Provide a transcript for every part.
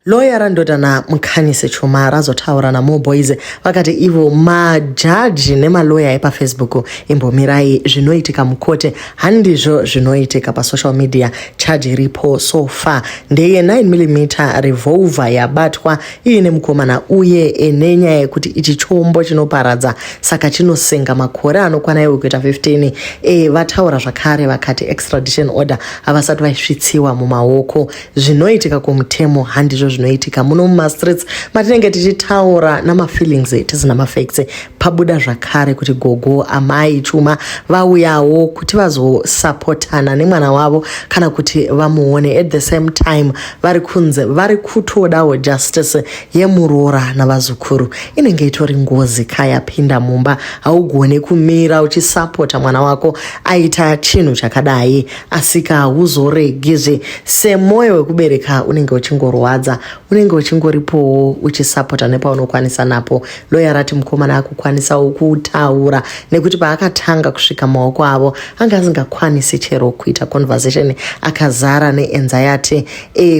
Lawyer raNdodana Mkhanyisi Tshuma razotaura naMo Boys vakati ivo majaji nemalawyer epaFacebook imbomirai zvinoitika mukote handizvo zvinoitika pasocial media. Charge iripo so far ndeye 9mm revolver yabatwa iine mukomana uye nenyaya yekuti ichi chombo chinoparadza saka chinosenga makore anokwana iwo kuita 15. Vataura zvakare vakati extradition order havasati vaisvitsiwa mumaoko. Zvinoitika kumutemo handizvo zvinoitika muno mumastreets matinenge tichitaura namafeelings tisina mafacts. Pabuda zvakare kuti gogo amai Tshuma vauyawo kuti vazosapotana nemwana wavo kana kuti vamuone at the same time vari kunze vari kutodawo justice yemurora navazukuru. Inenge itori ngozi kaya pinda mumba haugone kumira uchisapota mwana wako aita chinhu chakadai asika hauzoregizve semoyo wekubereka unenge uchingorwadza unenge uchingoripowo uchisapota nepaunokwanisa napo. Lawyer rati mukomana akukwanisawo kutaura nekuti paakatanga kusvika maoko avo anga asingakwanisi chero kuita conversation akazara neanxiety.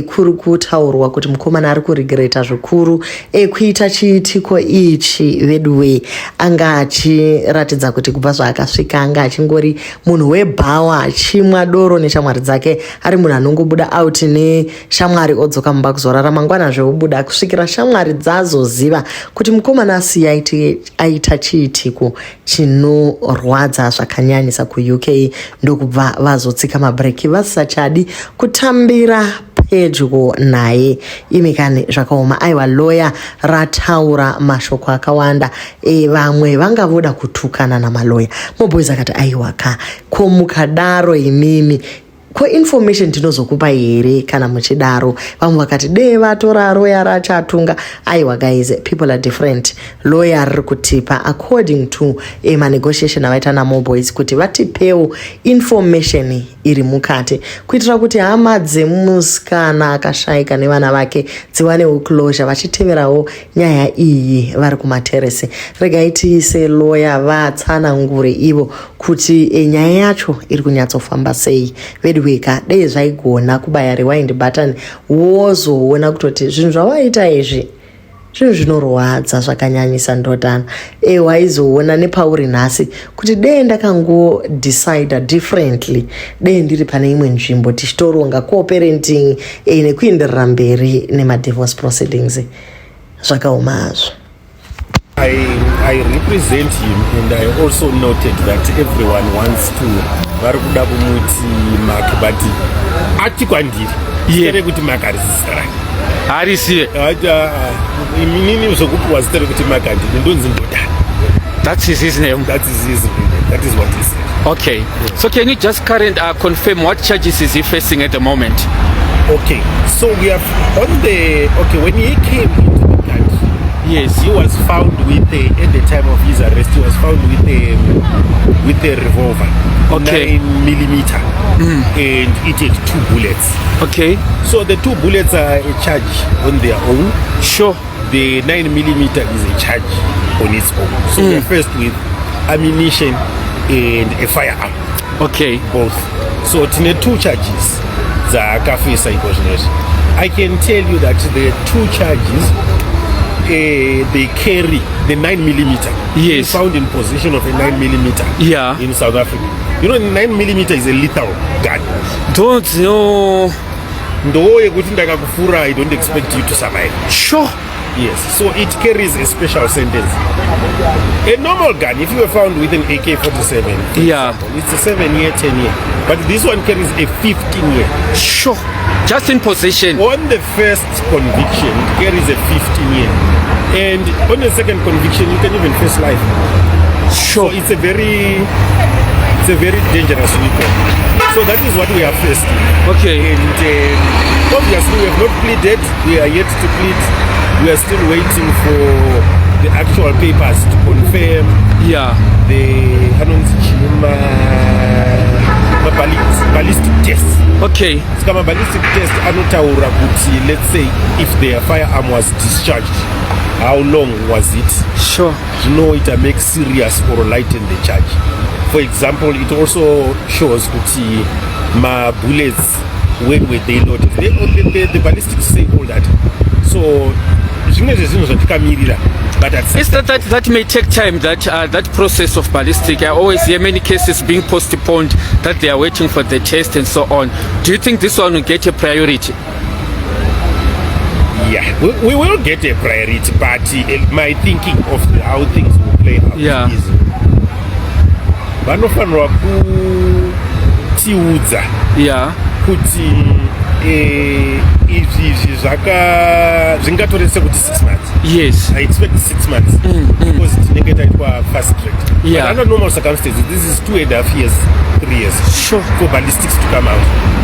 Kuri kutaurwa kuti mukomana ari kuregreta zvikuru kuita chiitiko ichi vedue anga achiratidza kuti kubva zvaakasvika anga achingori munhu webhawa achimwa doro neshamwari dzake ari munhu anongobuda out neshamwari odzoka mumba kuzorara mangwana zveubuda kusvikira shamwari dzazoziva kuti mukomana asiya aita chiitiko chinorwadza zvakanyanyisa kuUK ndokubva vazotsika mabreki vasachadi kutambira pedyo naye. Imikani zvakaoma aiwa lawyer rataura mashoko akawanda. Vamwe vangavoda kutukana namalawyer. Mo Boys akati aiwa ka ko mukadaro imimi ko information tinozokupa here kana muchidaro. Vamwe vakati de vatora lawyer rachatunga. Aiwa guys, people are different. Lawyer riri kutipa according to negotiation avaita naMo Boys kuti vatipewo information iri mukati kuitira kuti hama dzemusikana akashaika nevana vake dziwanewo closure vachiteverawo nyaya iyi vari kumateresi. Regai tiise lawyer vatsanangure ivo kuti nyaya yacho iri kunyatsofamba sei. Vedweka dei zvaigona kubaya rewind button wozoona kutoti zvinhu zvawaita izvi zvinhu zvinorwadza zvakanyanyisa Ndodana. Waizoona nepauri nhasi kuti dei ndakango decide differently dei ndiri pane imwe nzvimbo tichitoronga co-parenting nekuenderera mberi nemadivorce proceedings. Zvakaoma hazvo. I represent him and I also noted that everyone wants to varikuda kumuti Mark but ati kwandiri sere kuti Mark arisisarani harisiye inini zvokupiwa zita rekuti Mark andini ndonzi Ndodana. That is his name. That is his name. That is what he said. Okay. So can you just confirm what charges is he facing at the moment? Okay. So we have on the when he came into the country, yes, he was found with at the time of his arrest he was found with a revolver. Okay. 9mm. And it had 2 bullets. Okay. So the 2 bullets are a charge on their own. Sure. The 9mm is a charge on its own. So we're first with ammunition and a firearm. Okay. Both. So tine 2 charges zakafisa ikozinezvi. I can tell you that the 2 charges they carry the 9mm. Yes. Found in possession of a 9mm. In South Africa. You know, 9mm is a lethal gun. Don't know. Ndo yekuti ndakakufura, I don't expect you to survive. Sure. Yes, so it carries a special sentence. A normal gun, if you were found with an AK-47, example, it's a 7-year, 10-year. But this one carries a 15-year. Sure. Just in possession. On the first conviction, it carries a 15-year. And on the second conviction, you can even face life. Sure. So it's a very dangerous weapon. So that is what we are facing. Okay. And obviously we have not pleaded. We are yet to plead. We are still waiting for the actual papers to confirm the ballistic test. Okay. So ballistic test anotaura kuti, let's say if the firearm was discharged, how long was it? Sure. You know, it makes serious or lighten the charge. For example, it also shows kuti ma bullets when were they loaded. The ballistics say all that. zvimwe zvezvinhu zvandikamirira. But Is that may take time, that process of ballistic? I always hear many cases being postponed, that they are waiting for the test and so on. Do you think this one will get a priority? Yeah, we will get a priority, but my thinking of how things will play out is vanofanirwa kutiudza kuti izvi zvingatorese kuti 6 months. Yes, I expect 6 months because tinenge taitwa fast track. But under normal circumstances, this is 2.5 years, 3 years for ballistics to come out.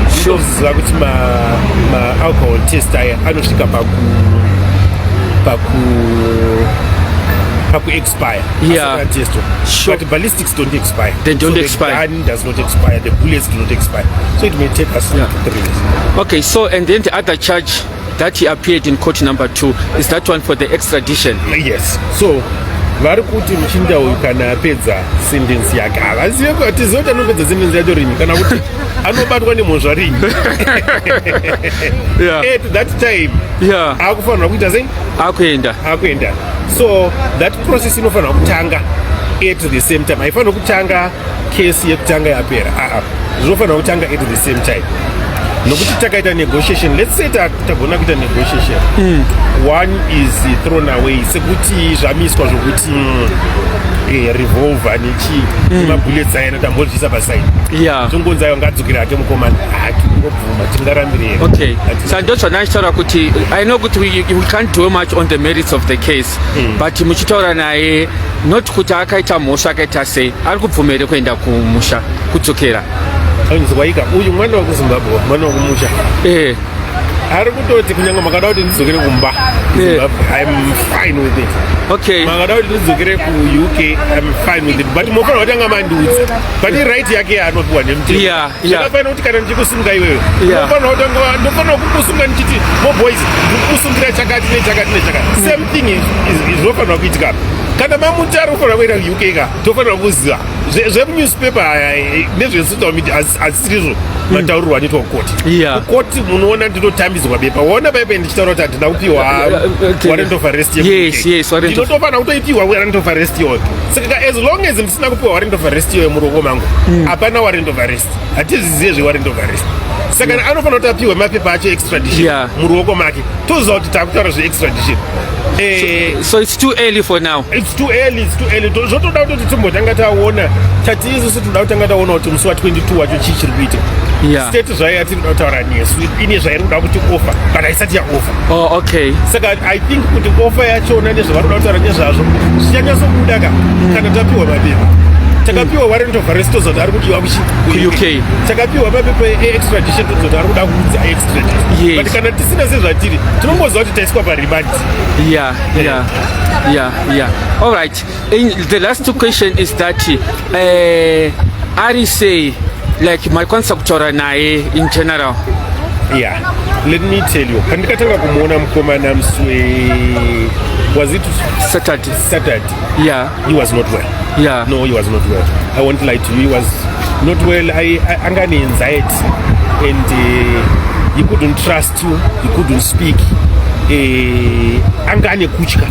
Zvichiziva kuti ma-alcohol test aya anosvika paku-expire. But ballistics don't expire. They don't expire. The gun does not expire. The bullets do not expire. So it may take us 3 years. Okay, so and then the other charge that he appeared in court number 2 is that one for the extradition. Yes. So vari kuti muchinda uyu kana apedza sentence yake havazive kuti zoti anopedza sentence yacho rini kana kuti anobatwa nemhosva rini. At that time akufanirwa kuita sei akuenda. So that process inofanirwa kutanga at the same time. Haifanirwa kutanga case yekutanga yapera, zvinofanirwa kutanga at the same time. Nokuti takaita negotiation, let's say tagona kuita negotiation, one is thrown away, sekuti zvamiswa zvokuti revolver nechi mabullets ayana tambozvisa pasaidi zvingonzi ayo ngadzokera hake mukomana hatingobvuma tingarambirei. Okay, so ndozvanachitaura kuti I know kuti we can't do much on the merits of the case, but muchitaura naye not kuti akaita mhosva akaita sei, ari kubvuma here kuenda kumusha kudzokera. Anzwaika uyu mwana wekuzimbabwe, mwana wekumusha ari kutoti kunyanga makada kuti ndidzokere kumba I'm fine with it. Okay, makada kuti ndidzokere ku-UK I'm fine with it, but mofanira kuti anga mandiudza but right yake yaanopiwa nemutemo. Zvakafanira kuti kana ndichikusunga iwewe ndofanira kukusunga ndichiti moboys ndikukusungira chakati nechakati nechakati. Same thing zvofanira kuitika kana mamuti ari kufanira kuenda ku-UK ka tofanira kuziva zvemunewspaper nezvesocial media asirizvo mataurirwa anoitwa kukoti. Kukoti munoona ndinotambidzwa bepa, waona bepa ndichitaura kuti handina kupiwa warrant of arrest ndinotofanira kutoipiwa warrant of arrest iyoyo. Saka as long as ndisina kupiwa warrant of arrest iyoyo muruoko mangu hapana warrant of arrest, hatizizive zvewarrant of arrest. Saka anofanira kuti apiwe mapepa acho extradition muruoko make toziva kuti takutaura zveextradition. So it's too early for now. It's too early. Zvotoda kuti timbotanga taona tati isusu toda kutanga taona kuti musi wa22 wacho chii chiri kuitika. State zvayo yatiri kuda kutaura nesu ine zvairi kuda kuti offer but haisati yaoffer. Okay. Saka I think kuti offer yachona nezvavari kuda kutaura nezvazvo zvichanyatsobuda kana tapiwa mapepa. Takapiwa warrant of arrest tozoti ari kudiwa ku-UK. Takapiwa mapepa e-extradition tozoti ari kuda kuudza extradition. But kana tisina sezvatiri tinomboziva kuti taiswa paremand. All right. The last question is that Ari say like makwanisa kutaura naye in general. Let me tell you, kandikatanga kumuona mukomana musi was it Saturday? He was not well. No, he was not well. I won't lie to you, he was not well. I angani anxiety and he couldn't trust you, he couldn't speak. Angani kutya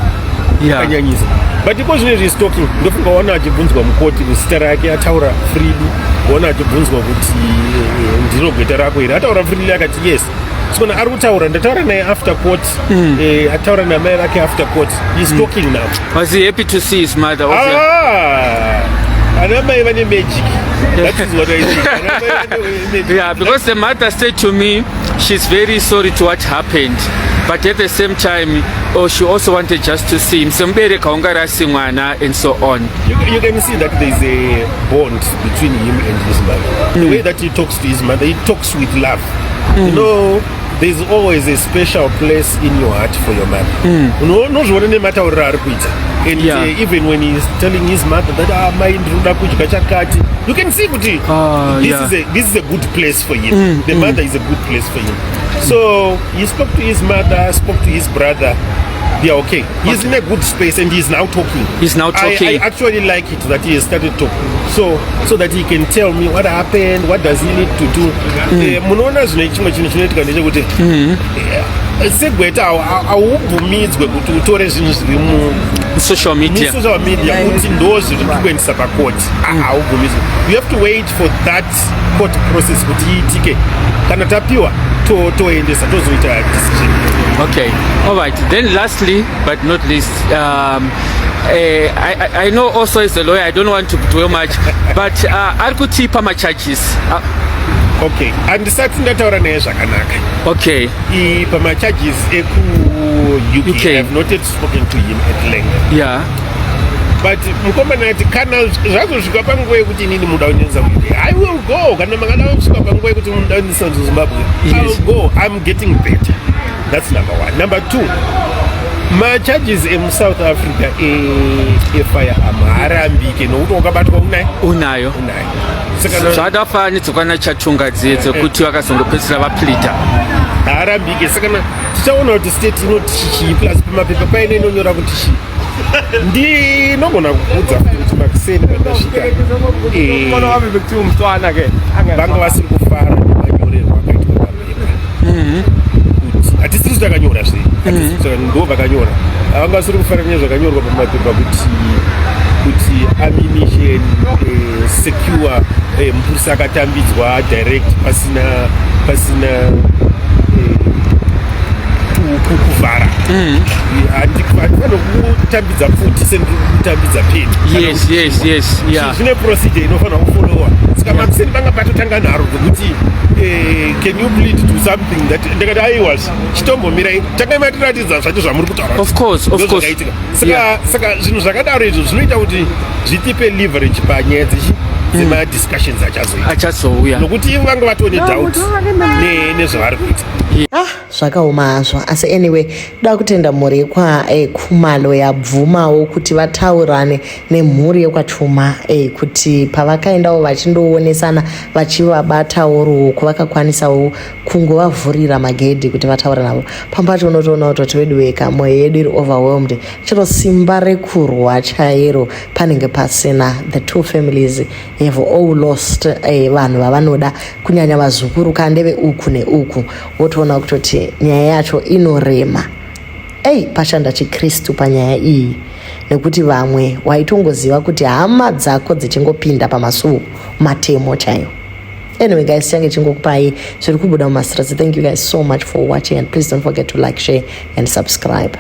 kanyanyisa. But because when he's talking, ndofunga wana achibvunzwa mukoti zita rake ataura freely, wana achibvunzwa kuti ndiro gweta rako here, ataura freely akati yes. So ari kutaura ndataura naye after court, ataura namai vake after court. He's talking now. Was he happy to see his mother? Anamai vane magic. That is what I think. Because the mother said to me she's very sorry to what happened, but at the same time she also wanted just to see him and so on. You can see that there's a bond between him and his mother. The way that he talks to his mother, he talks with love. You know, there's always a special place in your heart for your mother. And even when he's telling his mother that you can see this is a good place for him. The mother is a good place for him. So he spoke to his mother, spoke to his brother. They are okay. He's in a good space and he's now talking. I actually like it that he has started talking. So that he can tell me what happened, what does he need to do. segweta haubvumidzwe kuti utore zvinhu zviri social media kuti ndo zviri kuendesa pakoti. Haubvumidzwe. You have to wait for that court process kuti iitike. Kana tapiwa toendesa tozoita decision. Okay, all right. Then lastly but not least, I know also as a lawyer I don't want to dwell much, but ari kutipa macharges. Okay, handisati ndataura naye zvakanaka. Okay. Pamacharges eku-UK, I have not yet spoken to him at length. Yeah. But mukomana ati kana zvazosvika panguva yekuti inini muda kunyenza muZimbabwe, I will go. Kana makada kusvika panguva yekuti muda kunyenza muZimbabwe, I will go. I'm getting better. That's number one. Number two, macharges emuSouth Africa eFirearm haarambike nokuti wakabatwa unayo. zvadafanidza kana chatunga dzedze kuti vakazongopedzisira vaplita haarambike. Saka tichaona kuti state inoti chii plus pamapepa paine inonyora kuti chii. Ndinogona kuudza kuti makiseni pandasvika vanga vasiri kufara nemanyorerwo akaitwa papepa. Hatisiri takanyora zvei, ndo vakanyora. Vanga vasiri kufara nezvakanyorwa pamapepa kuti ammunition secure, mupurisa akatambidzwa direct pasina kuvhara. Handifano kutambidza futi sendiri kutambidza peni. Yes. Zvine procedure inofanira kufolowa. Saka mapiseni vanga patotanga nharo dzokuti can you plead to something that ndakati aiwas chitombomirai takaimatiraratidza zvacho zvamuri kutaura. Of course. Saka zvinhu zvakadaro izvo zvinoita kuti zvitipe leverage panyaya dzemadiscussions achazouya nokuti ivo vanga vatone doubt nezvavari kuita. Zvakaoma hazvo, asi anyway da kutenda mhuri yekwaKhumalo yabvumawo kuti vataurane nemhuri yekwatshuma kuti pavakaendawo vachindoonesana vachivabatawo ruoko vakakwanisawo kungovavhurira magedhi kuti vataure navo. Pambacho unotoona kutoti wedweka mwoyo yedu iri overwhelmed, chero simba rekurwa chairo panenge pasina. The two families have all lost vanhu vavanoda, kunyanya vazukuru kandeve uku neuku. Wotoona kutoti nyaya yacho inorema. Pashanda chiKristu panyaya iyi, nekuti vamwe waitongoziva kuti hama dzako dzichingopinda pamasuo matemo chaiwo. Anyway guys, change chingokupai zviri kubuda mumasirasi. Thank you guys so much for watching, and please don't forget to like, share and subscribe.